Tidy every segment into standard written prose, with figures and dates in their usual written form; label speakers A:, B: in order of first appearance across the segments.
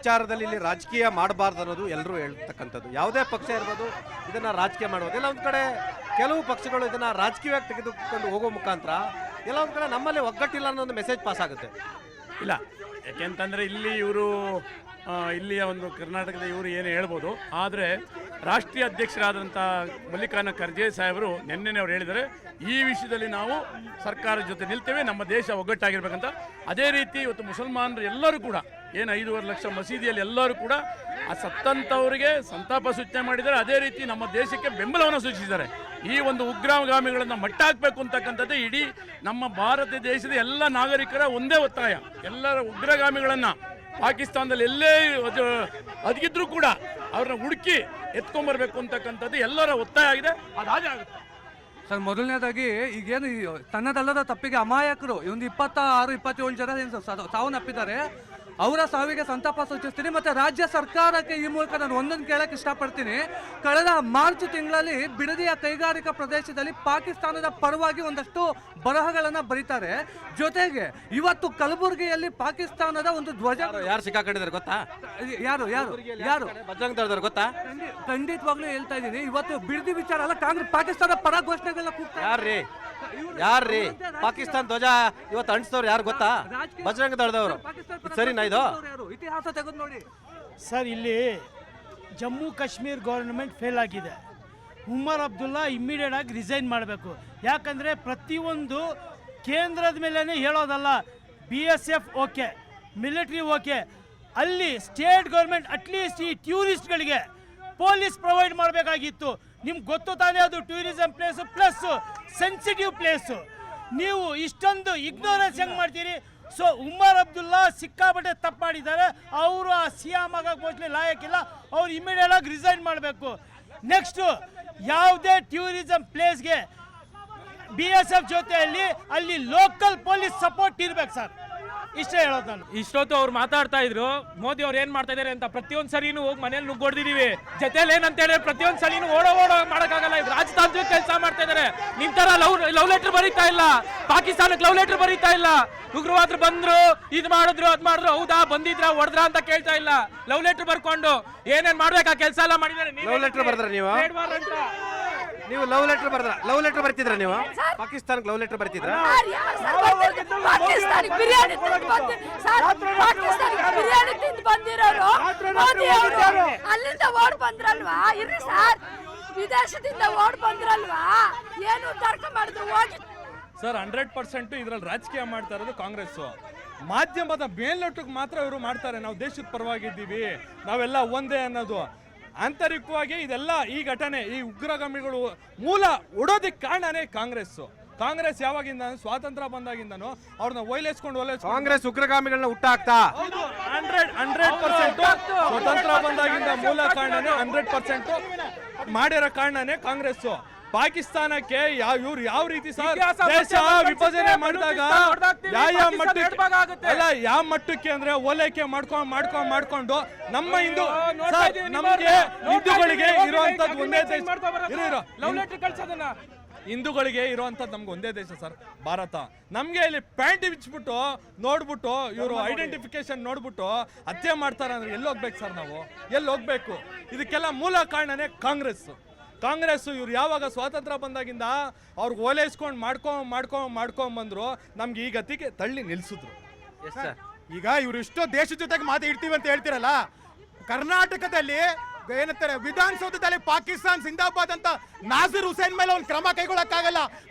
A: ವಿಚಾರದಲ್ಲಿ ಇಲ್ಲಿ ರಾಜಕೀಯ ಮಾಡಬಾರ್ದು ಅನ್ನೋದು ಎಲ್ಲರೂ ಹೇಳ್ತಕ್ಕಂಥದ್ದು. ಯಾವುದೇ ಪಕ್ಷ ಇರ್ಬೋದು ಇದನ್ನ ರಾಜಕೀಯ ಮಾಡ್ಬೋದು. ಎಲ್ಲ ಒಂದು ಕಡೆ ಕೆಲವು ಪಕ್ಷಗಳು ಇದನ್ನ ರಾಜಕೀಯವಾಗಿ ತೆಗೆದುಕೊಂಡು ಹೋಗೋ ಮುಖಾಂತರ ಎಲ್ಲ ಒಂದು ಕಡೆ ನಮ್ಮಲ್ಲಿ ಒಗ್ಗಟ್ಟಿಲ್ಲ ಅನ್ನೋ ಒಂದು ಮೆಸೇಜ್ ಪಾಸ್ ಆಗುತ್ತೆ.
B: ಇಲ್ಲ, ಯಾಕೆಂತಂದರೆ ಇಲ್ಲಿ ಇವರು ಇಲ್ಲಿಯ ಒಂದು ಕರ್ನಾಟಕದ ಇವರು ಏನು ಹೇಳ್ಬೋದು, ಆದರೆ ರಾಷ್ಟ್ರೀಯ ಅಧ್ಯಕ್ಷರಾದಂಥ ಮಲ್ಲಿಕಾರ್ಜುನ ಖರ್ಗೆ ಸಾಹೇಬರು ನಿನ್ನೆ ಅವ್ರು ಹೇಳಿದರೆ ಈ ವಿಷಯದಲ್ಲಿ ನಾವು ಸರ್ಕಾರದ ಜೊತೆ ನಿಲ್ತೇವೆ, ನಮ್ಮ ದೇಶ ಒಗ್ಗಟ್ಟಾಗಿರ್ಬೇಕಂತ. ಅದೇ ರೀತಿ ಇವತ್ತು ಮುಸಲ್ಮಾನರು ಎಲ್ಲರೂ ಕೂಡ ಏನು 5.5 ಲಕ್ಷ ಮಸೀದಿಯಲ್ಲಿ ಎಲ್ಲರೂ ಕೂಡ ಆ ಸತ್ತಂಥವರಿಗೆ ಸಂತಾಪ ಸೂಚನೆ ಮಾಡಿದ್ದಾರೆ. ಅದೇ ರೀತಿ ನಮ್ಮ ದೇಶಕ್ಕೆ ಬೆಂಬಲವನ್ನು ಸೂಚಿಸಿದ್ದಾರೆ. ಈ ಒಂದು ಉಗ್ರಗಾಮಿಗಳನ್ನು ಮಟ್ಟ ಹಾಕಬೇಕು ಅಂತಕ್ಕಂಥದ್ದು ಇಡೀ ನಮ್ಮ ಭಾರತ ದೇಶದ ಎಲ್ಲ ನಾಗರಿಕರ ಒಂದೇ ಒತ್ತಾಯ. ಎಲ್ಲರ ಉಗ್ರಗಾಮಿಗಳನ್ನು ಪಾಕಿಸ್ತಾನದಲ್ಲಿ ಎಲ್ಲೇ ಅದಿಗಿದ್ರೂ ಕೂಡ ಅವ್ರನ್ನ ಹುಡುಕಿ ಎತ್ಕೊಂಡ್ಬರ್ಬೇಕು ಅಂತಕ್ಕಂಥದ್ದು ಎಲ್ಲರ ಒತ್ತಾಯ ಆಗಿದೆ. ಅದು ಹಾಗೆ ಆಗುತ್ತೆ
C: ಸರ್. ಮೊದಲನೇದಾಗಿ ಈಗೇನು ತನ್ನದಲ್ಲದ ತಪ್ಪಿಗೆ ಅಮಾಯಕರು ಒಂದು 26-27 ಜನ ಸಾವನ್ನಪ್ಪಿದ್ದಾರೆ. ಅವರ ಸಾವಿಗೆ ಸಂತಾಪ ಸೂಚಿಸ್ತೀನಿ. ಮತ್ತು ರಾಜ್ಯ ಸರ್ಕಾರಕ್ಕೆ ಈ ಮೂಲಕ ನಾನು ಒಂದೊಂದು ಕೇಳಕ್ಕೆ ಇಷ್ಟಪಡ್ತೀನಿ. ಕಳೆದ ಮಾರ್ಚ್ ತಿಂಗಳಲ್ಲಿ ಬಿಡದಿಯ ಕೈಗಾರಿಕಾ ಪ್ರದೇಶದಲ್ಲಿ ಪಾಕಿಸ್ತಾನದ ಪರವಾಗಿ ಒಂದಷ್ಟು ಬರಹಗಳನ್ನು ಬರೀತಾರೆ. ಜೊತೆಗೆ ಇವತ್ತು ಕಲಬುರಗಿಯಲ್ಲಿ ಪಾಕಿಸ್ತಾನದ ಒಂದು ಧ್ವಜ
A: ಯಾರು ಸಿಕ್ಕಾಕೊಂಡಿದ್ದಾರೆ ಗೊತ್ತಾ?
C: ಯಾರು
A: ಬಜರಂಗ ದಳದವರು ಗೊತ್ತಾ?
C: ಖಂಡಿತವಾಗ್ಲೂ ಹೇಳ್ತಾ ಇದ್ದೀನಿ. ಇವತ್ತು ಬಿಡದಿ ವಿಚಾರ ಅಲ್ಲ, ಕಾಂಗ್ರೆಸ್ ಪಾಕಿಸ್ತಾನ ಪರ ಘೋಷಣೆಗಳನ್ನ ಕೂಗ್ತಾರೆ.
A: ಯಾರ್ರೀ ಪಾಕಿಸ್ತಾನ ಧ್ವಜ ಇವತ್ತು ಅಂಟಿಸ್ತವ್ರು ಯಾರು ಗೊತ್ತಾ? ಬಜರಂಗ ದಳದವರು. ಸರಿನಾ ಇದು?
C: ಇತಿಹಾಸ ತೆಗೆದು ನೋಡಿ
D: ಸರ್. ಇಲ್ಲಿ ಜಮ್ಮು ಕಾಶ್ಮೀರ್ ಗೌರ್ಮೆಂಟ್ ಫೇಲ್ ಆಗಿದೆ. ಉಮರ್ ಅಬ್ದುಲ್ಲಾ ಇಮ್ಮಿಡಿಯೇಟ್ ಆಗಿ ರಿಸೈನ್ ಮಾಡಬೇಕು. ಯಾಕಂದರೆ ಪ್ರತಿಯೊಂದು ಕೇಂದ್ರದ ಮೇಲೇ ಹೇಳೋದಲ್ಲ. BSF ಓಕೆ, ಮಿಲಿಟ್ರಿ ಓಕೆ, ಅಲ್ಲಿ ಸ್ಟೇಟ್ ಗೌರ್ಮೆಂಟ್ ಅಟ್ಲೀಸ್ಟ್ ಈ ಟ್ಯೂರಿಸ್ಟ್ಗಳಿಗೆ ಪೊಲೀಸ್ ಪ್ರೊವೈಡ್ ಮಾಡಬೇಕಾಗಿತ್ತು. ನಿಮ್ಗೆ ಗೊತ್ತು ತಾನೇ, ಅದು tourism place plus sensitive place. ನೀವು ಇಷ್ಟೊಂದು ಇಗ್ನೋರೆನ್ಸ್ ಹೆಂಗೆ ಮಾಡ್ತೀರಿ? ಸೊ ಉಮರ್ ಅಬ್ದುಲ್ಲಾ ಸಿಕ್ಕಾಪಟ್ಟೆ ತಪ್ಪು ಮಾಡಿದ್ದಾರೆ. ಅವರು ಆ ಸಿಎಂ ಆಗೋಕ್ಕೆ ಮೋಸ್ಟ್ಲಿ ಲಾಯಕ್ಕಿಲ್ಲ. ಅವ್ರು ಇಮಿಡಿಯೇಟ್ ಆಗಿ ರಿಸೈನ್ ಮಾಡಬೇಕು. ನೆಕ್ಸ್ಟು ಯಾವುದೇ ಟೂರಿಸಂ ಪ್ಲೇಸ್ಗೆ BSF ಜೊತೆಯಲ್ಲಿ ಅಲ್ಲಿ ಲೋಕಲ್ ಪೊಲೀಸ್ ಸಪೋರ್ಟ್ ಇರ್ಬೇಕು ಸರ್. ಇಷ್ಟೇ ಹೇಳೋದು ನಾನು.
E: ಇಷ್ಟೊತ್ತು ಅವ್ರು ಮಾತಾಡ್ತಾ ಇದ್ರು ಮೋದಿ ಅವ್ರು ಏನ್ ಮಾಡ್ತಾ ಇದಾರೆ ಅಂತ. ಪ್ರತಿಯೊಂದು ಸರಿನೂ ಹೋಗಿ ಮನೇಲಿ ನುಗ್ಗೊಡ್ದಿದೀವಿ. ಜೊತೆಲಿ ಏನಂತ ಹೇಳಿ ಪ್ರತಿಯೊಂದು ಸರಿನೂ ಓಡೋ ಮಾಡಕ್ಕಾಗಲ್ಲ. ಇದು ರಾಜತಾಂತ್ರಿಕ ಕೆಲಸ ಮಾಡ್ತಾ ಇದಾರೆ. ನಿಮ್ ತರ ಲವ್ ಲೆಟರ್ ಬರೀತಾ ಇಲ್ಲ, ಪಾಕಿಸ್ತಾನಕ್ಕೆ ಲವ್ ಲೆಟರ್ ಬರೀತಾ ಇಲ್ಲ. ಉಗ್ರವಾದ್ರು ಬಂದ್ರು, ಇದು ಮಾಡಿದ್ರು, ಅದ್ ಮಾಡಿದ್ರು, ಹೌದಾ ಬಂದಿದ್ರ ಹೊಡೆದ್ರ ಅಂತ ಕೇಳ್ತಾ ಇಲ್ಲ. ಲವ್ ಲೆಟರ್ ಬರ್ಕೊಂಡು ಏನೇನ್ ಮಾಡ್ಬೇಕು ಆ ಕೆಲಸ ಎಲ್ಲ ಮಾಡಿದಾರೆ.
A: ಲವ್ ಲೆಟರ್ ಬರ್ದ್ರ ನೀವು ಲವ್ ಲೆಟರ್ ಬರ್ತಿದ್ರ ನೀವು? ಪಾಕಿಸ್ತಾನಕ್ಕೆ ಲವ್ ಲೆಟರ್ ಬರ್ತಿದ್ರ?
F: ಅಲ್ಲಿಂದ ಓಡ್ ಬಂದ್ರಲ್ವಾ? ಇರ್ರಿ ಸರ್, ವಿದೇಶದಿಂದ ಓಡ್ ಬಂದ್ರಲ್ವಾ? ಏನು ತರ್ಕ ಮಾಡಿದ್ರು ಹೋಗಿ
E: ಸರ್. 100% ಇದ್ರಲ್ಲಿ ರಾಜಕೀಯ ಮಾಡ್ತಾ ಇರೋದು ಕಾಂಗ್ರೆಸ್. ಮಾಧ್ಯಮದ ಮೇಲ್ನೋಟಕ್ಕೆ ಮಾತ್ರ ಇವರು ಮಾಡ್ತಾರೆ, ನಾವು ದೇಶದ ಪರವಾಗಿದ್ದೀವಿ, ನಾವೆಲ್ಲ ಒಂದೇ ಅನ್ನೋದು. ಆಂತರಿಕವಾಗಿ ಇದೆಲ್ಲ ಈ ಘಟನೆ, ಈ ಉಗ್ರಗಾಮಿಗಳು ಮೂಲ ಉಡೋದಕ್ಕೆ ಕಾರಣನೇ ಕಾಂಗ್ರೆಸ್ ಯಾವಾಗಿಂದ ಸ್ವಾತಂತ್ರ್ಯ ಬಂದಾಗಿಂದನು ಅವ್ರನ್ನ ಓಲೈಸ್ಕೊಂಡು
A: ಕಾಂಗ್ರೆಸ್ ಉಗ್ರಗಾಮಿಗಳನ್ನ ಹುಟ್ಟಾಕ್ತಾ
E: 100% ಸ್ವತಂತ್ರ ಬಂದಾಗಿಂದ ಮೂಲ ಕಾರಣನೇ 100% ಮಾಡಿರೋ ಕಾರಣನೇ ಕಾಂಗ್ರೆಸ್. ಪಾಕಿಸ್ತಾನಕ್ಕೆ ಇವ್ರು ಯಾವ ರೀತಿ ದೇಶ ವಿಭಜನೆ ಮಾಡಿದಾಗ ಯಾವ ಮಟ್ಟಕ್ಕೆ ಅಂದ್ರೆ ಓಲೈಕೆ ಮಾಡ್ಕೊಂಡು ನಮ್ಮ ನಮ್ಗೆ ಹಿಂದೂಗಳಿಗೆ ಇರುವಂತದ್ದು ಒಂದೇ ದೇಶ, ಹಿಂದೂಗಳಿಗೆ ಇರುವಂತದ್ದು ನಮ್ಗೆ ಒಂದೇ ದೇಶ ಸರ್, ಭಾರತ. ನಮ್ಗೆ ಇಲ್ಲಿ ಪ್ಯಾಂಟ್ ಬಿಚ್ಬಿಟ್ಟು ನೋಡ್ಬಿಟ್ಟು ಇವರು ಐಡೆಂಟಿಫಿಕೇಶನ್ ನೋಡ್ಬಿಟ್ಟು ಹತ್ಯೆ ಮಾಡ್ತಾರೆ ಅಂದ್ರೆ ಎಲ್ಲಿ ಹೋಗ್ಬೇಕು ಸರ್? ನಾವು ಎಲ್ಲಿ ಹೋಗ್ಬೇಕು? ಇದಕ್ಕೆಲ್ಲ ಮೂಲ ಕಾರಣನೇ ಕಾಂಗ್ರೆಸ್. ಇವ್ರು ಯಾವಾಗ ಸ್ವಾತಂತ್ರ್ಯ ಬಂದಾಗಿಂದ ಅವ್ರಿಗೆ ಓಲೈಸ್ಕೊಂಡು ಮಾಡ್ಕೊಂಡ್ ಬಂದ್ರು, ನಮ್ಗೆ ಈ ಗತಿಗೆ ತಳ್ಳಿ ನಿಲ್ಸಿದ್ರು.
G: ಈಗ ಇವ್ರು ಇಷ್ಟೋ ದೇಶದ ಜೊತೆಗೆ ಮಾತಾಡ್ತೀವಿ ಅಂತ ಹೇಳ್ತಿರಲ್ಲ, ಕರ್ನಾಟಕದಲ್ಲಿ ಏನಂತಾರೆ ವಿಧಾನಸೌಧದಲ್ಲಿ ಪಾಕಿಸ್ತಾನ ಜಿಂದಾಬಾದ್ ಅಂತ ನಾಸಿರ್ ಹುಸೇನ್ ಮೇಲೆ ಒಂದು ಕ್ರಮ ಕೈಗೊಳ್ಳಕ್ಕಾಗಲ್ಲ.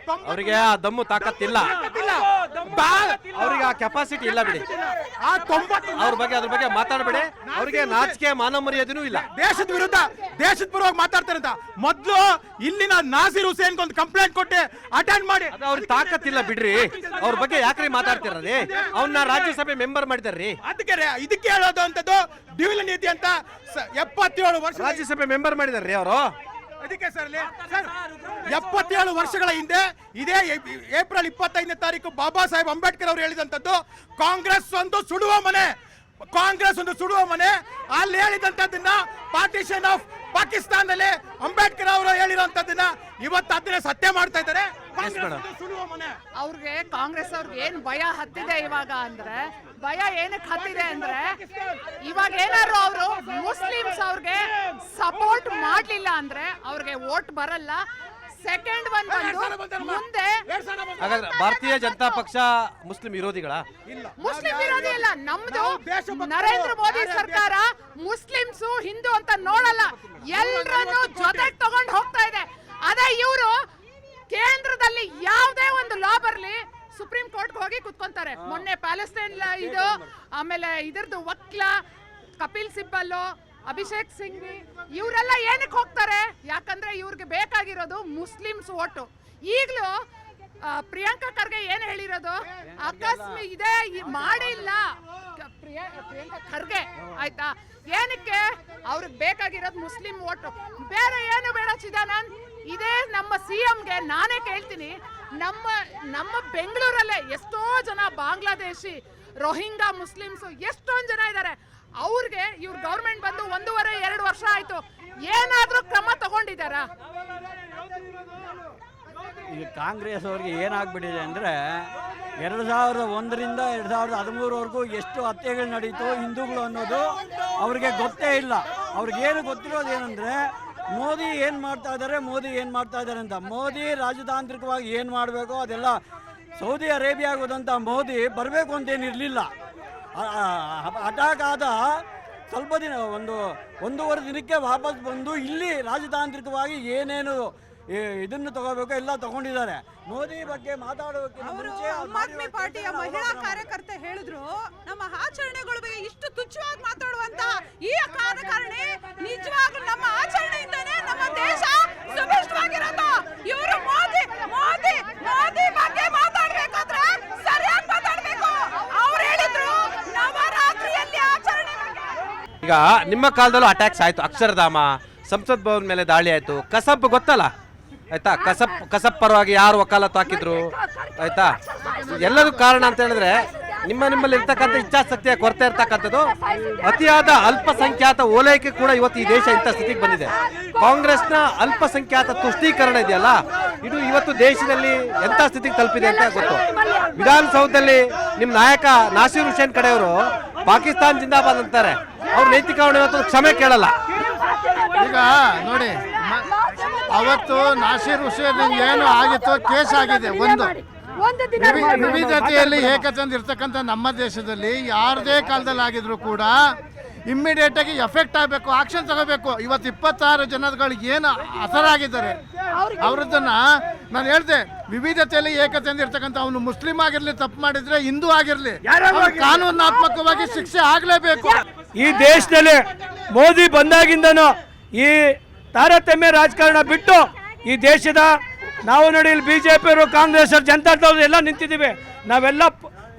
A: ಅವರಿಗೆ ಆ ದಮ್ಮು ತಾಕತ್ತಿಲ್ಲ, ಅವ್ರಿಗೆ ಆ ಕೆಪಾಸಿಟಿ ಇಲ್ಲ ಬಿಡಿ. ಅದ್ರ ಬಗ್ಗೆ ಮಾತಾಡಬೇಡಿ. ಅವ್ರಿಗೆ ನಾಚಿಕೆ ಮಾನವ ಮರ್ಯಾದೆನೂ ಇಲ್ಲ.
G: ದೇಶದ ಪರವಾಗಿ ಮಾತಾಡ್ತಾರಂತ ಮೊದ್ಲು ಇಲ್ಲಿನ ನಾಸಿರ್ ಹುಸೇನ್ ಒಂದು ಕಂಪ್ಲೇಂಟ್ ಕೊಟ್ಟೆ ಅಟೆಂಡ್ ಮಾಡಿ.
A: ಅವ್ರಿಗೆ ತಾಕತ್ತಿಲ್ಲ ಬಿಡ್ರಿ. ಅವ್ರ ಬಗ್ಗೆ ಯಾಕ್ರಿ ಮಾತಾಡ್ತಿರ್ರಿ? ಅವನ್ನ ರಾಜ್ಯಸಭೆ ಮೆಂಬರ್ ಮಾಡಿದಾರ್ರಿ.
G: ಇದಕ್ಕೆ ಹೇಳೋದು ಅಂತದ್ದು ಡ್ಯೂಲ್ ನೀತಿ ಅಂತ 77 ವರ್ಷ
A: ರಾಜ್ಯಸಭೆ ಮೆಂಬರ್ ಮಾಡಿದಾರ್ರಿ ಅವರು.
G: ಅದಕ್ಕೆ ಸರ್ 77 ವರ್ಷಗಳ ಹಿಂದೆ ಇದೇ ಏಪ್ರಿಲ್ 25ನೇ ತಾರೀಕು ಬಾಬಾ ಸಾಹೇಬ್ ಅಂಬೇಡ್ಕರ್ ಅವರು ಹೇಳಿದಂಥದ್ದು ಕಾಂಗ್ರೆಸ್ ಒಂದು ಸುಡುವ ಮನೆ. ಅಲ್ಲಿ ಹೇಳಿದಂಥದ್ದನ್ನ ಪಾರ್ಟಿಷನ್ ಆಫ್ ಪಾಕಿಸ್ತಾನದಲ್ಲಿ ಅಂಬೇಡ್ಕರ್ ಅವರು ಹೇಳಿರುವಂತದ್ದನ್ನ ಇವತ್ತು ಅದನ್ನ ಸತ್ಯ ಮಾಡ್ತಾ ಇದ್ದಾರೆ.
A: Yes madam.
H: ಅವ್ರಿಗೆ ಕಾಂಗ್ರೆಸ್ ಅವ್ರಿಗೆ ಏನ್ ಭಯ ಹತ್ತಿದೆ ಇವಾಗ ಅಂದ್ರೆ, ಭಯ ಏನಕ್ಕೆ ಹತ್ತಿದೆ ಅಂದ್ರೆ, ಇವಾಗ ಏನಾದ್ರು ಅವರು ಮುಸ್ಲಿಮ್ಸ್ ಅವ್ರಿಗೆ ಸಪೋರ್ಟ್ ಮಾಡ್ಲಿಲ್ಲ ಅಂದ್ರೆ ಅವ್ರಿಗೆ ವೋಟ್ ಬರಲ್ಲ. ಸೆಕೆಂಡ್ ಒನ್ ಬಂದು ಮುಂದೆ
A: ಹಾಗಾದ್ರೆ ಭಾರತೀಯ ಜನತಾ ಪಕ್ಷ ಮುಸ್ಲಿಂ ವಿರೋಧಿಗಳ?
H: ಮುಸ್ಲಿಂ ವಿರೋಧಿ ಇಲ್ಲ, ನಮ್ದು ನರೇಂದ್ರ ಮೋದಿ ಸರ್ಕಾರ ಮುಸ್ಲಿಮ್ಸು ಹಿಂದೂ ಅಂತ ನೋಡಲ್ಲ, ಎಲ್ಲರನ್ನು ಜೊತೆಗೆ ತಗೊಂಡು ಹೋಗ್ತಾ ಇದೆ. ಅದೇ ಇವರು ಕೇಂದ್ರದಲ್ಲಿ ಯಾವುದೇ ಒಂದು ಲಾ ಬರ್ಲಿ ಸುಪ್ರೀಂ ಕೋರ್ಟ್ಗೆ ಹೋಗಿ ಕುತ್ಕೊಂತಾರೆ. ಮೊನ್ನೆ ಪ್ಯಾಲೆಸ್ತೈನ್ ಇದು, ಆಮೇಲೆ ಇದ್ರದ್ದು ವಕ್ಲ ಕಪಿಲ್ ಸಿಬ್ಬಲ್, ಅಭಿಷೇಕ್ ಸಿಂಘ್ವಿ ಇವರೆಲ್ಲ ಏನಕ್ಕೆ ಹೋಗ್ತಾರೆ? ಯಾಕಂದ್ರೆ ಇವ್ರಿಗೆ ಬೇಕಾಗಿರೋದು ಮುಸ್ಲಿಮ್ಸ್ ಓಟು. ಈಗಲೂ ಪ್ರಿಯಾಂಕಾ ಖರ್ಗೆ ಏನ್ ಹೇಳಿರೋದು, ಅಕಸ್ಮಾತ್ ಇದೇ ಮಾಡಿಲ್ಲ ಪ್ರಿಯಾಂಕಾ ಖರ್ಗೆ ಆಯ್ತಾ, ಏನಕ್ಕೆ ಅವ್ರಿಗೆ ಬೇಕಾಗಿರೋದು ಮುಸ್ಲಿಂ ಓಟು, ಬೇರೆ ಏನು ಬೇಡ. ಚಿದಾನಂದ್, ಇದೇ ನಮ್ಮ CMಗೆ ನಾನೇ ಕೇಳ್ತೀನಿ, ನಮ್ಮ ಬೆಂಗಳೂರಲ್ಲೇ ಎಷ್ಟೋ ಜನ ಬಾಂಗ್ಲಾದೇಶಿ ರೋಹಿಂಗ್ಯಾ ಮುಸ್ಲಿಮ್ಸು ಎಷ್ಟೊಂದು ಜನ ಇದ್ದಾರೆ. ಅವ್ರಿಗೆ ಇವ್ರ ಗೌರ್ಮೆಂಟ್ ಬಂದು 1.5-2 ವರ್ಷ ಆಯ್ತು, ಏನಾದ್ರೂ ಕ್ರಮ ತಗೊಂಡಿದ್ದಾರಾ?
I: ಈಗ ಕಾಂಗ್ರೆಸ್ ಅವ್ರಿಗೆ ಏನಾಗ್ಬಿಟ್ಟಿದೆ ಅಂದರೆ 2001ರಿಂದ 2013ವರೆಗೂ ಎಷ್ಟು ಹತ್ಯೆಗಳು ನಡೀತು ಹಿಂದೂಗಳು ಅನ್ನೋದು ಅವ್ರಿಗೆ ಗೊತ್ತೇ ಇಲ್ಲ. ಅವ್ರಿಗೇನು ಗೊತ್ತಿರೋದು ಏನಂದರೆ ಮೋದಿ ಏನು ಮಾಡ್ತಾ ಇದ್ದಾರೆ ಅಂತ. ಮೋದಿ ರಾಜತಾಂತ್ರಿಕವಾಗಿ ಏನು ಮಾಡಬೇಕೋ ಅದೆಲ್ಲ ಸೌದಿ ಅರೇಬಿಯಾಗೆ ಹೋದಂಥ ಮೋದಿ ಬರಬೇಕು ಅಂತೇನಿರಲಿಲ್ಲ. ಅಟ್ಯಾಕ್ ಆದ ಸ್ವಲ್ಪ ದಿನ ಒಂದೂವರೆ ದಿನಕ್ಕೆ ವಾಪಸ್ ಬಂದು ಇಲ್ಲಿ ರಾಜತಾಂತ್ರಿಕವಾಗಿ ಏನೇನು ಇದನ್ನು ತಗೋಬೇಕು ಎಲ್ಲ ತಗೊಂಡಿದ್ದಾರೆ. ಮೋದಿ ಬಗ್ಗೆ ಮಾತಾಡೋದಕ್ಕಿಂತ ಮುಂಚೆ
J: ಆಮ್ ಆದ್ಮಿ ಪಾರ್ಟಿಯ ಮಹಿಳಾ ಕಾರ್ಯಕರ್ತೆ ಹೇಳಿದ್ರು, ನಮ್ಮ ಆಚರಣೆಗಳ ಬಗ್ಗೆ ಇಷ್ಟು ತುಚ್ಛವಾಗಿ ಮಾತಾಡುವಂತ ಈ ಕಾರಣಕಾರಣಿ ನಿಜವಾಗ್ಲೂ ನಮ್ಮ ಆಚರಣೆಯಿಂದಾನೇ ನಮ್ಮ ದೇಶ ಸುಭಿಕ್ಷವಾಗಿರೋದು. ಇವರು ಮೋದಿ ಬಗ್ಗೆ ಮಾತಾಡ್ಬೇಕಾದ್ರೆ ಸರಿಯಾಗಿ ಮಾತಾಡ್ಬೇಕು. ಅವ್ರು ಹೇಳಿದ್ರು ನವರಾತ್ರಿಯಲ್ಲಿ ಆಚರಣೆ.
A: ಈಗ ನಿಮ್ಮ ಕಾಲದಲ್ಲೂ ಅಟ್ಯಾಕ್ಸ್ ಆಯ್ತು, ಅಕ್ಷರಧಾಮ, ಸಂಸತ್ ಭವನ್ ಮೇಲೆ ದಾಳಿ ಆಯ್ತು, ಕಸಬ್ ಗೊತ್ತಲ್ಲ ಆಯ್ತಾ, ಕಸಬ್ ಪರವಾಗಿ ಯಾರು ವಕಾಲತ್ತು ಹಾಕಿದ್ರು ಆಯ್ತಾ. ಎಲ್ಲದೂ ಕಾರಣ ಅಂತ ಹೇಳಿದ್ರೆ ನಿಮ್ಮಲ್ಲಿ ಇರ್ತಕ್ಕಂಥ ಇಚ್ಛಾಶಕ್ತಿಯ ಕೊರತೆ ಇರ್ತಕ್ಕಂಥದ್ದು, ಅತಿಯಾದ ಅಲ್ಪಸಂಖ್ಯಾತ ಓಲೈಕೆ ಕೂಡ ಇವತ್ತು ಈ ದೇಶ ಇಂಥ ಸ್ಥಿತಿಗೆ ಬಂದಿದೆ. ಕಾಂಗ್ರೆಸ್ನ ಅಲ್ಪಸಂಖ್ಯಾತ ತುಷ್ಟೀಕರಣ ಇದೆಯಲ್ಲ, ಇದು ಇವತ್ತು ದೇಶದಲ್ಲಿ ಎಂಥ ಸ್ಥಿತಿಗೆ ತಲುಪಿದೆ ಅಂತ ಗೊತ್ತು. ವಿಧಾನಸೌಧದಲ್ಲಿ ನಿಮ್ಮ ನಾಯಕ ನಾಸೀರ್ ಹುಸೇನ್ ಕಡೆಯವರು ಪಾಕಿಸ್ತಾನ್ ಜಿಂದಾಬಾದ್ ಅಂತಾರೆ, ಅವ್ರ ನೈತಿಕ ಇವತ್ತು ಕ್ಷಮೆ ಕೇಳಲ್ಲ.
K: ಈಗ ನೋಡಿ, ಅವತ್ತು ನಾಸೀರ್ ಹುಸೇನ್ ಏನು ಆಗಿತ್ತು ಕೇಸ್ ಆಗಿದೆ. ವಿವಿಧತೆಯಲ್ಲಿ ಏಕತೆ ಇರ್ತಕ್ಕಂಥ ನಮ್ಮ ದೇಶದಲ್ಲಿ ಯಾರದೇ ಕಾಲದಲ್ಲಿ ಆಗಿದ್ರು ಕೂಡ ಇಮ್ಮಿಡಿಯೇಟ್ ಆಗಿ ಎಫೆಕ್ಟ್ ಆಗಬೇಕು, ಆಕ್ಷನ್ ತಗೋಬೇಕು. ಇವತ್ತು 26 ಜನಗಳಿಗೆ ಏನು ಅಸರಾಗಿದ್ದಾರೆ ಅವ್ರದ್ದನ್ನ ನಾನು ಹೇಳ್ದೆ, ವಿವಿಧತೆಯಲ್ಲಿ ಏಕತೆಯಿಂದ ಇರ್ತಕ್ಕಂಥ ಅವನು ಮುಸ್ಲಿಂ ಆಗಿರ್ಲಿ, ತಪ್ಪು ಮಾಡಿದ್ರೆ ಹಿಂದೂ ಆಗಿರ್ಲಿ, ಕಾನೂನಾತ್ಮಕವಾಗಿ ಶಿಕ್ಷೆ ಆಗಲೇಬೇಕು.
D: ಈ ದೇಶದಲ್ಲಿ ಮೋದಿ ಬಂದಾಗಿಂದನೂ ಈ ತಾರತಮ್ಯ ರಾಜಕಾರಣ ಬಿಟ್ಟು ಈ ದೇಶದ ನಾವು ನೋಡಿ, ಇಲ್ಲಿ BJP ಅವರು, ಕಾಂಗ್ರೆಸ್ ಅವರು, ಜನತಾದವರು ಎಲ್ಲ ನಿಂತಿದ್ದೀವಿ.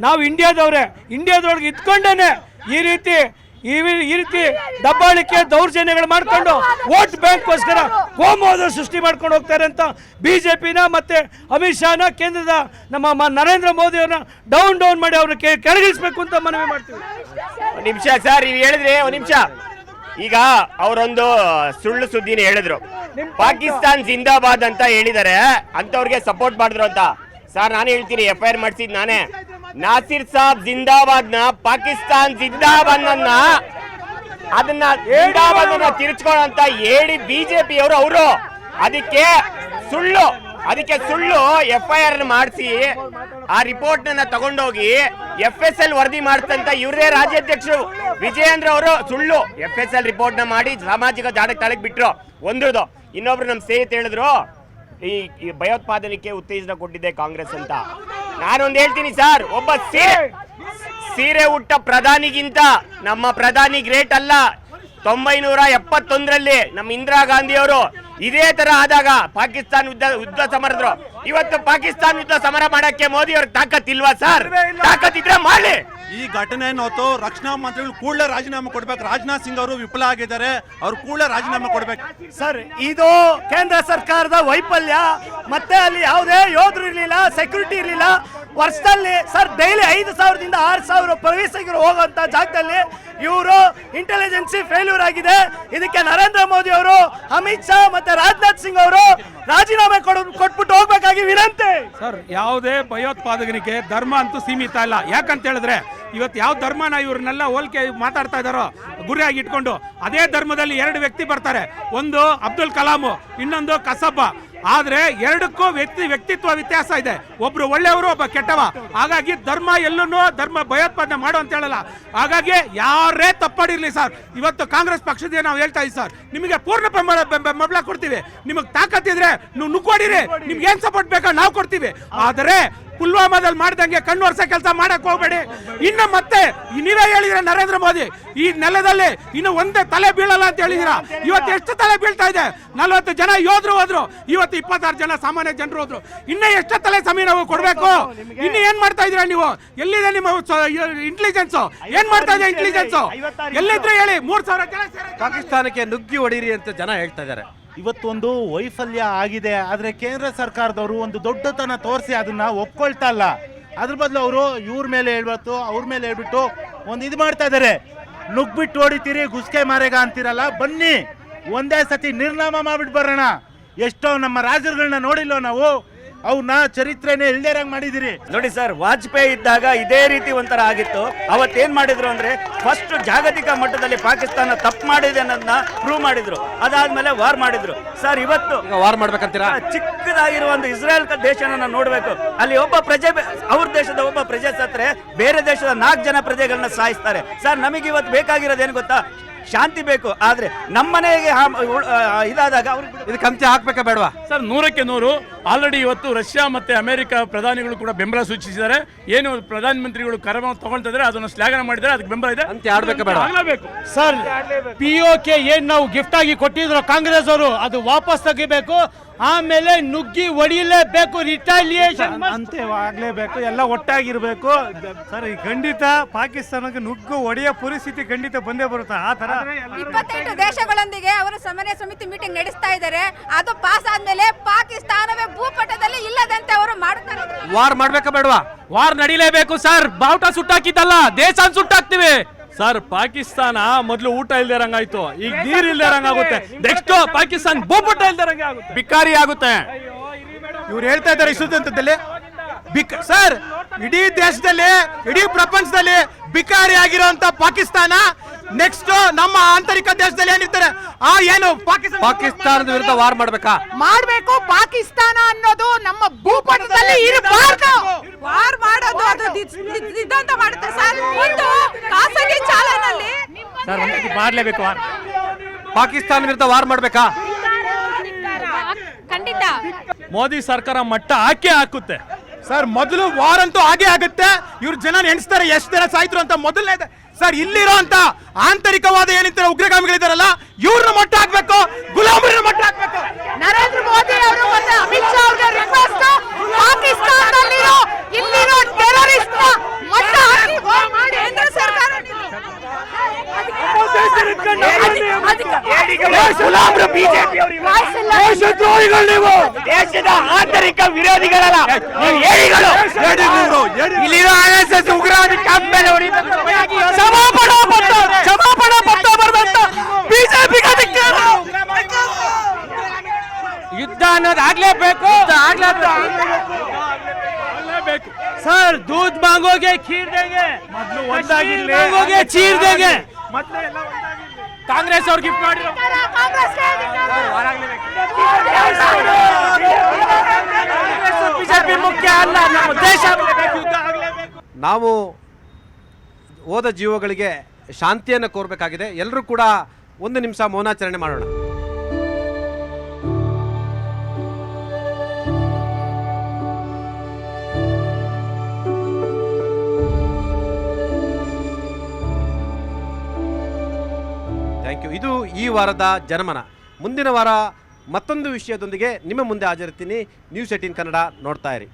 D: ನಾವು ಇಂಡಿಯಾದೊಳಗೆ ಇದ್ಕೊಂಡೇನೆ ಈ ರೀತಿ ದಬ್ಬಾಳಿಕೆ ದೌರ್ಜನ್ಯಗಳು ಮಾಡ್ಕೊಂಡು ವೋಟ್ ಬ್ಯಾಂಕ್ಗೋಸ್ಕರ ಕೋಮುವಾದ ಸೃಷ್ಟಿ ಮಾಡ್ಕೊಂಡು ಹೋಗ್ತಾರೆ ಅಂತ BJPನ ಮತ್ತೆ ಅಮಿತ್ ಶಾನ, ಕೇಂದ್ರದ ನಮ್ಮ ನರೇಂದ್ರ ಮೋದಿ ಅವ್ರನ್ನ ಡೌನ್ ಮಾಡಿ ಅವ್ರನ್ನ ಕೆಳಗಿಳಿಸ್ಬೇಕು ಅಂತ ಮನವಿ ಮಾಡ್ತೀವಿ.
L: ಒಂದು ನಿಮಿಷ ಸರ್, ನೀವು ಹೇಳಿದ್ರೆ ಒಂದು ನಿಮಿಷ. ಈಗ ಅವರೊಂದು ಸುಳ್ಳು ಸುದ್ದಿನ ಹೇಳಿದ್ರು, ಪಾಕಿಸ್ತಾನ್ ಜಿಂದಾಬಾದ್ ಅಂತ ಹೇಳಿದ್ದಾರೆ, ಅಂತವ್ರಿಗೆ ಸಪೋರ್ಟ್ ಮಾಡಿದ್ರು ಅಂತ. ಸರ್ ನಾನು ಹೇಳ್ತೀನಿ, FIR ಮಾಡಿಸಿದ್ ನಾನೇ. ನಾಸಿರ್ ಸಾಬ್ ಜಿಂದಾಬಾದ್ ನ, ಪಾಕಿಸ್ತಾನ್ ಜಿಂದಾಬಾದ್ ಅದನ್ನ ತಿರ್ಚ್ಕೊಳ್ಳೋ ಅಂತ ಹೇಳಿ BJP ಅವರು ಅದಕ್ಕೆ ಸುಳ್ಳು FIR ಮಾಡಿಸಿ ಆ ರಿಪೋರ್ಟ್ ನ ತಗೊಂಡೋಗಿ FSL ವರದಿ ಮಾಡ್ತಂತ ಇವ್ರದೇ ರಾಜ್ಯಾಧ್ಯಕ್ಷರು ವಿಜಯೇಂದ್ರ ಅವರು ಸುಳ್ಳು FSL ರಿಪೋರ್ಟ್ ನ ಮಾಡಿ ಸಾಮಾಜಿಕ ಜಾಲತಾಣಕ್ಕೆ ಬಿಟ್ರು. ಒಂದ್ರದು. ಇನ್ನೊಬ್ರು ನಮ್ಮ ಸ್ನೇಹಿತ ಹೇಳಿದ್ರು, ಈ ಭಯೋತ್ಪಾದನೆಗೆ ಉತ್ತೇಜನ ಕೊಟ್ಟಿದೆ ಕಾಂಗ್ರೆಸ್ ಅಂತ. ನಾನೊಂದು ಹೇಳ್ತೀನಿ ಸರ್, ಒಬ್ಬ ಸೀರೆ ಉಟ್ಟ ಪ್ರಧಾನಿಗಿಂತ ನಮ್ಮ ಪ್ರಧಾನಿ ಗ್ರೇಟ್ ಅಲ್ಲ. 1971ರಲ್ಲಿ ನಮ್ಮ ಇಂದಿರಾ ಗಾಂಧಿ ಅವರು ಇದೇ ತರ ಆದಾಗ ಪಾಕಿಸ್ತಾನ ಯುದ್ಧ ಸಮರದ್ರು. ಇವತ್ತು ಪಾಕಿಸ್ತಾನ ಯುದ್ಧ ಸಮರ ಮಾಡಕ್ಕೆ ಮೋದಿ ಅವ್ರ ತಾಕತ್ ಇಲ್ವಾ ಸರ್? ತಾಕತ್ ಇದ್ರೆ ಮಾಡಿ.
M: ಈ ಘಟನೆಯನ್ನು ಹೊತ್ತು ರಕ್ಷಣಾ ಮಂತ್ರಿಗಳು ಕೂಡಲೇ ರಾಜೀನಾಮೆ ಕೊಡ್ಬೇಕು. ರಾಜನಾಥ್ ಸಿಂಗ್ ಅವರು ವಿಫಲ ಆಗಿದ್ದಾರೆ, ಅವ್ರು ಕೂಡಲೇ ರಾಜೀನಾಮೆ ಕೊಡ್ಬೇಕು
D: ಸರ್. ಇದು ಕೇಂದ್ರ ಸರ್ಕಾರದ ವೈಫಲ್ಯ. ಮತ್ತೆ ಅಲ್ಲಿ ಯಾವುದೇ ಯೋಧರು ಇರಲಿಲ್ಲ, ಸೆಕ್ಯೂರಿಟಿ ಇರಲಿಲ್ಲ,
I: ವರ್ಷದಲ್ಲಿ ಸರ್ ಡೈಲಿ 5,000 ದಿಂದ 6,000 ಪ್ರವೇಶಿಗರು ಹೋಗುವಂತ ಜಾಗದಲ್ಲಿ ಇವರು ಇಂಟೆಲಿಜೆನ್ಸಿ ಫೇಲ್ಯೂರ್ ಆಗಿದೆ. ಇದಕ್ಕೆ ನರೇಂದ್ರ ಮೋದಿ ಅವರು, ಅಮಿತ್ ಶಾ ಮತ್ತೆ ರಾಜನಾಥ್ ಸಿಂಗ್ ಅವರು ರಾಜೀನಾಮೆ ಕೊಟ್ಬಿಟ್ಟು ಹೋಗ್ಬೇಕಾಗಿ ವಿನಂತಿ.
E: ಸರ್, ಯಾವುದೇ ಭಯೋತ್ಪಾದಕನಿಗೆ ಧರ್ಮ ಅಂತೂ ಸೀಮಿತ ಇಲ್ಲ. ಯಾಕಂತ ಹೇಳಿದ್ರೆ ಇವತ್ತು ಯಾವ ಧರ್ಮನ ಇವ್ರನ್ನೆಲ್ಲ ಹೋಲಿಕೆ ಮಾತಾಡ್ತಾ ಇದ್ದಾರೋ ಗುರಿಯಾಗಿ ಇಟ್ಕೊಂಡು, ಅದೇ ಧರ್ಮದಲ್ಲಿ 2 ವ್ಯಕ್ತಿ ಬರ್ತಾರೆ. ಒಂದು ಅಬ್ದುಲ್ ಕಲಾಂ, ಇನ್ನೊಂದು ಕಸಬ್ಬ. ಆದ್ರೆ ಎರಡಕ್ಕೂ ವ್ಯಕ್ತಿತ್ವ ವ್ಯತ್ಯಾಸ ಇದೆ. ಒಬ್ರು ಒಳ್ಳೆಯವರು, ಒಬ್ಬ ಕೆಟ್ಟವ. ಹಾಗಾಗಿ ಧರ್ಮ ಎಲ್ಲೂ ಧರ್ಮ ಭಯೋತ್ಪಾದನೆ ಮಾಡು ಅಂತ ಹೇಳಲ್ಲ. ಹಾಗಾಗಿ ಯಾರೇ ತಪ್ಪಾಡಿರ್ಲಿ ಸರ್, ಇವತ್ತು ಕಾಂಗ್ರೆಸ್ ಪಕ್ಷದ ನಾವು ಹೇಳ್ತಾ ಇದ್ದೀವಿ ಸರ್, ನಿಮಗೆ ಪೂರ್ಣ ಬೆಂಬಲ ಕೊಡ್ತೀವಿ. ನಿಮಗೆ ತಾಕತ್ತಿದ್ರೆ ನೀವು ನುಗ್ಗೋಡಿರಿ, ನಿಮ್ಗೆ ಏನ್ ಸಪೋರ್ಟ್ ಬೇಕೋ ನಾವು ಕೊಡ್ತೀವಿ. ಆದರೆ ಪುಲ್ವಾಮಾದಲ್ಲಿ ಮಾಡ್ದಂಗೆ ಕಣ್ಣು ವರ್ಷ ಕೆಲಸ ಮಾಡಕ್ ಹೋಗ್ಬೇಡಿ. ಇನ್ನು ಮತ್ತೆ ನೀವೇ ಹೇಳಿದ್ರೆ ನರೇಂದ್ರ ಮೋದಿ ಈ ನೆಲದಲ್ಲಿ ಇನ್ನು ಒಂದೇ ತಲೆ ಬೀಳಲ್ಲ ಅಂತ ಹೇಳಿದಿರ. ಇವತ್ತು ಎಷ್ಟು ತಲೆ ಬೀಳ್ತಾ ಇದೆ? 40 ಜನ ಯೋಧರು ಹೋದ್ರು, ಇವತ್ತು 26 ಜನ ಸಾಮಾನ್ಯ ಜನರು ಹೋದ್ರು. ಇನ್ನು ಎಷ್ಟು ತಲೆ ಸಮಯ ನಾವು ಕೊಡ್ಬೇಕು? ಇನ್ನು ಏನ್ ಮಾಡ್ತಾ ಇದೀರಾ ನೀವು? ಎಲ್ಲಿದೆ ನಿಮ್ಮ ಇಂಟೆಲಿಜೆನ್ಸ್? ಏನ್ ಮಾಡ್ತಾ ಇದೆ ಇಂಟೆಲಿಜೆನ್ಸ್? ಎಲ್ಲಿದ್ರೆ ಹೇಳಿ. 3,000 ಜನ
A: ಪಾಕಿಸ್ತಾನಕ್ಕೆ ನುಗ್ಗಿ ಹೊಡೀರಿ ಅಂತ ಜನ ಹೇಳ್ತಾ ಇದ್ದಾರೆ.
N: ಇವತ್ತೊಂದು ವೈಫಲ್ಯ ಆಗಿದೆ. ಆದರೆ ಕೇಂದ್ರ ಸರ್ಕಾರದವರು ಒಂದು ದೊಡ್ಡತನ ತೋರಿಸಿ ಅದನ್ನ ಒಪ್ಕೊಳ್ತಾ ಇಲ್ಲ. ಅದ್ರ ಬದಲು ಅವರು ಇವ್ರ ಮೇಲೆ ಹೇಳ್ಬಿಟ್ಟು ಅವ್ರ ಮೇಲೆ ಹೇಳ್ಬಿಟ್ಟು ಒಂದು ಇದು ಮಾಡ್ತಾ ಇದ್ದಾರೆ. ನುಗ್ಬಿಟ್ಟು ಹೊಡಿತೀರಿ, ಗುಸ್ಕೆ ಮಾರೇಗ ಅಂತೀರಲ್ಲ, ಬನ್ನಿ ಒಂದೇ ಸತಿ ನಿರ್ನಾಮ ಮಾಡ್ಬಿಟ್ಟು ಬರೋಣ. ಎಷ್ಟೋ ನಮ್ಮ ರಾಜರುಗಳನ್ನ ನೋಡಿಲ್ಲ ನಾವು, ಅವನ್ನ ಚರಿತ್ರೆನೇ ಇಲ್ದೇರಂಗ್ ಮಾಡಿದಿರಿ.
I: ನೋಡಿ ಸರ್, ವಾಜಪೇಯಿ ಇದ್ದಾಗ ಇದೇ ರೀತಿ ಒಂಥರ ಆಗಿತ್ತು. ಅವತ್ತೇನ್ ಮಾಡಿದ್ರು ಅಂದ್ರೆ ಫಸ್ಟ್ ಜಾಗತಿಕ ಮಟ್ಟದಲ್ಲಿ ಪಾಕಿಸ್ತಾನ ತಪ್ಪು ಮಾಡಿದೆ ಅನ್ನೋದನ್ನ ಪ್ರೂವ್ ಮಾಡಿದ್ರು. ಅದಾದ್ಮೇಲೆ ವಾರ್ ಮಾಡಿದ್ರು. ಸರ್, ಇವತ್ತು
A: ವಾರ್ ಮಾಡ್ಬೇಕಂತೀರಾ?
I: ಚಿಕ್ಕದಾಗಿರುವ ಒಂದು ಇಸ್ರೇಲ್ ದೇಶನ ನೋಡ್ಬೇಕು. ಅಲ್ಲಿ ಒಬ್ಬ ಪ್ರಜೆ, ಅವ್ರ ದೇಶದ ಒಬ್ಬ ಪ್ರಜೆ ಸತ್ರೆ ಬೇರೆ ದೇಶದ 4 ಜನ ಪ್ರಜೆಗಳನ್ನ ಸಾಯಿಸ್ತಾರೆ. ಸರ್, ನಮಗೆ ಇವತ್ತು ಬೇಕಾಗಿರೋದು ಏನು ಗೊತ್ತಾ? ಶಾಂತಿ ಬೇಕು. ಆದ್ರೆ ನಮ್ಮನೆಗೆ ಇದಾದಾಗ
A: ಇದು ಕಂಚೆ ಹಾಕ್ಬೇಕಾ ಬೇಡವಾ?
B: ಸರ್, 100ಕ್ಕೆ 100 ಆಲ್ರೆಡಿ ಇವತ್ತು ರಷ್ಯಾ ಮತ್ತೆ ಅಮೆರಿಕ ಪ್ರಧಾನಿಗಳು ಕೂಡ ಬೆಂಬಲ ಸೂಚಿಸಿದ್ದಾರೆ. ಏನು ಪ್ರಧಾನಮಂತ್ರಿಗಳು ಕ್ರಮ ತಗೊಳ್ತಾ ಇದ್ದಾರೆ ಅದನ್ನು ಶ್ಲಾಘನೆ ಮಾಡಿದ್ದಾರೆ. ಅದಕ್ಕೆ ಬೆಂಬಲ ಇದೆ
A: ಅಂತ ಆಡ್ಬೇಕಾ ಬೇಡ?
B: ಆಗಲೇಬೇಕು
D: ಸರ್. POK ಏನ್ ನಾವು ಗಿಫ್ಟ್ ಆಗಿ ಕೊಟ್ಟಿದ್ರು ಕಾಂಗ್ರೆಸ್ ಅವರು, ಅದು ವಾಪಸ್ ತೆಗಿಬೇಕು. ಆಮೇಲೆ ನುಗ್ಗಿ ಹೊಡಿಲೇಬೇಕು, ರಿಟಾಲಿಯೇಷನ್
N: ಅಂತೆ ಆಗ್ಲೇಬೇಕು, ಎಲ್ಲ ಒಟ್ಟಾಗಿರ್ಬೇಕು.
D: ಸರ್, ಖಂಡಿತ ಪಾಕಿಸ್ತಾನಕ್ಕೆ ನುಗ್ಗು ಹೊಡೆಯೋ ಪರಿಸ್ಥಿತಿ ಖಂಡಿತ ಬಂದೇ ಬರುತ್ತೆ. ಆ ತರ
F: 28 ದೇಶಗಳೊಂದಿಗೆ ಅವರು ಸಮನ್ವಯ ಸಮಿತಿ ಮೀಟಿಂಗ್ ನಡೆಸ್ತಾ ಇದ್ದಾರೆ. ಅದು ಪಾಸ್ ಆದ್ಮೇಲೆ ಪಾಕಿಸ್ತಾನವೇ ಭೂಪಟದಲ್ಲಿ ಇಲ್ಲದಂತೆ ಅವರು ಮಾಡುತ್ತಾರೆ.
A: ವಾರ್ ಮಾಡ್ಬೇಕಾ ಬೇಡವಾ?
E: ವಾರ್ ನಡಿಲೇಬೇಕು ಸರ್. ಬಾವುಟ ಸುಟ್ಟಾಕಿದ್ದಲ್ಲ, ದೇಶ ಸುಟ್ಟಾಕ್ತಿವಿ ಸರ್. ಪಾಕಿಸ್ತಾನ ಮೊದಲು ಊಟ ಇಲ್ದಿರಂಗಾಯ್ತು, ಈಗ ನೀರು ಇಲ್ದಿರಂಗಾಗುತ್ತೆ. ನೆಕ್ಸ್ಟ್ ಪಾಕಿಸ್ತಾನ ಭೂಪಟ ಇಲ್ದಿರಂಗೆ ಆಗುತ್ತೆ, ಬಿಕಾರಿ ಆಗುತ್ತೆ.
G: ಇವ್ರು ಹೇಳ್ತಾ ಇದ್ದಾರೆ ಇಷ್ಟೊತ್ತಂತದಲ್ಲಿ ಸರ್, ಇಡೀ ದೇಶದಲ್ಲಿ, ಇಡೀ ಪ್ರಪಂಚದಲ್ಲಿ ಬಿಕಾರಿ ಆಗಿರುವಂತ ಪಾಕಿಸ್ತಾನ ನೆಕ್ಸ್ಟ್ ನಮ್ಮ ಆಂತರಿಕ ದೇಶದಲ್ಲಿ ಏನಿರ್ತಾರೆ ಏನು
A: ಪಾಕಿಸ್ತಾನದ ವಿರುದ್ಧ ವಾರ್ ಮಾಡ್ಬೇಕಾ?
H: ಮಾಡ್ಬೇಕು. ಪಾಕಿಸ್ತಾನ ಅನ್ನೋದು ನಮ್ಮ ಭೂಪಟದಲ್ಲಿ ಇರಬಾರ್ದು.
J: ವಾರ್ ಮಾಡೋದು ಅದು ಸಿದ್ಧಾಂತ ಮಾಡುತ್ತೆ ಸರ್. ಒಂದು ಖಾಸಗಿ ಚಾಲನಲ್ಲಿ
E: ಸರ್, ಮಾಡ್ಲೇಬೇಕು ವಾರ್.
A: ಪಾಕಿಸ್ತಾನ ವಿರುದ್ಧ ವಾರ್ ಮಾಡ್ಬೇಕಾ?
F: ಖಂಡಿತ
E: ಮೋದಿ ಸರ್ಕಾರ ಮಟ್ಟ ಹಾಕೇ ಹಾಕುತ್ತೆ
G: ಸರ್. ಮೊದಲು ವಾರ್ ಅಂತೂ ಹಾಗೆ ಆಗುತ್ತೆ. ಇವ್ರ ಜನ ಎಣಿಸ್ತಾರೆ ಎಷ್ಟು ಜನ ಸಾಯ್ತರು ಅಂತ. ಮೊದಲನೇ ಸರ್, ಇಲ್ಲಿರೋ ಅಂತ ಆಂತರಿಕವಾದ ಏನಿರ್ತಾರೆ ಉಗ್ರಗಾಮಿಗಳಿದಾರಲ್ಲ, ಇವ್ರನ್ನ ಮಟ್ಟ ಹಾಕ್ಬೇಕು, ಗುಲಾಮರನ್ನ ಮಟ್ಟ ಹಾಕ್ಬೇಕು.
H: ನರೇಂದ್ರ ಮೋದಿ ಅವರು ಮತ್ತೆ ಅಮಿತ್ ಶಾ ಅವರಿಗೆ ರಿಕ್ವೆಸ್ಟ್, ಪಾಕಿಸ್ತಾನದಲ್ಲಿರೋ ಇಲ್ಲಿರೋ ಟೆರರಿಸ್ಟ್ ಮಟ್ಟ ಹಾಕಿ ವಾರ್ ಮಾಡಿ. ಕೇಂದ್ರ ಸರ್ಕಾರ
L: ದೇಶದ ಆಂತರಿಕ ವಿರೋಧಿಗಳಲ್ಲ,
A: ಇಲ್ಲಿರೋ RSS ಉಗ್ರವಾದಿ ಕ್ಯಾಂಪ್ ಮೇಲೆ ಕ್ಷಮಾಪಣಾ ಪತ್ರ ಬರೆದಂತ ಬಿಜೆಪಿಗೆ
E: ಯುದ್ಧ ಅನ್ನೋದು ಆಗ್ಲೇಬೇಕು.
D: सर, दूध मांगोगे खीर देंगे,
N: ಮೊದಲು ಒಂದಾಗಿರ್ಲಿ,
D: मांगोगे चीर देंगे.
N: ಮೊದಲು ಎಲ್ಲ ಒಂದಾಗಿರ್ಲಿ.
E: ಕಾಂಗ್ರೆಸ್ ಅವ್ರು ಗಿಫ್ಟ್ ಮಾಡಿರೋ ಬಿಜೆಪಿ ಮುಖ್ಯ ಅಲ್ಲ, ನಮ್ಮ ದೇಶ
A: ನಾವು ಹೋದ ಜೀವಗಳಿಗೆ ಶಾಂತಿಯನ್ನು ಕೋರಬೇಕಾಗಿದೆ. ಎಲ್ಲರೂ ಕೂಡ 1 ನಿಮಿಷ ಮೌನಾಚರಣೆ ಮಾಡೋಣ. Thank you. ಇದು ಈ ವಾರದ ಜನಮನ. ಮುಂದಿನ ವಾರ ಮತ್ತೊಂದು ವಿಷಯದೊಂದಿಗೆ ನಿಮ್ಮ ಮುಂದೆ ಹಾಜರಿರ್ತೀನಿ. ನ್ಯೂಸ್ 18 ಕನ್ನಡ ನೋಡ್ತಾ ಇರಿ.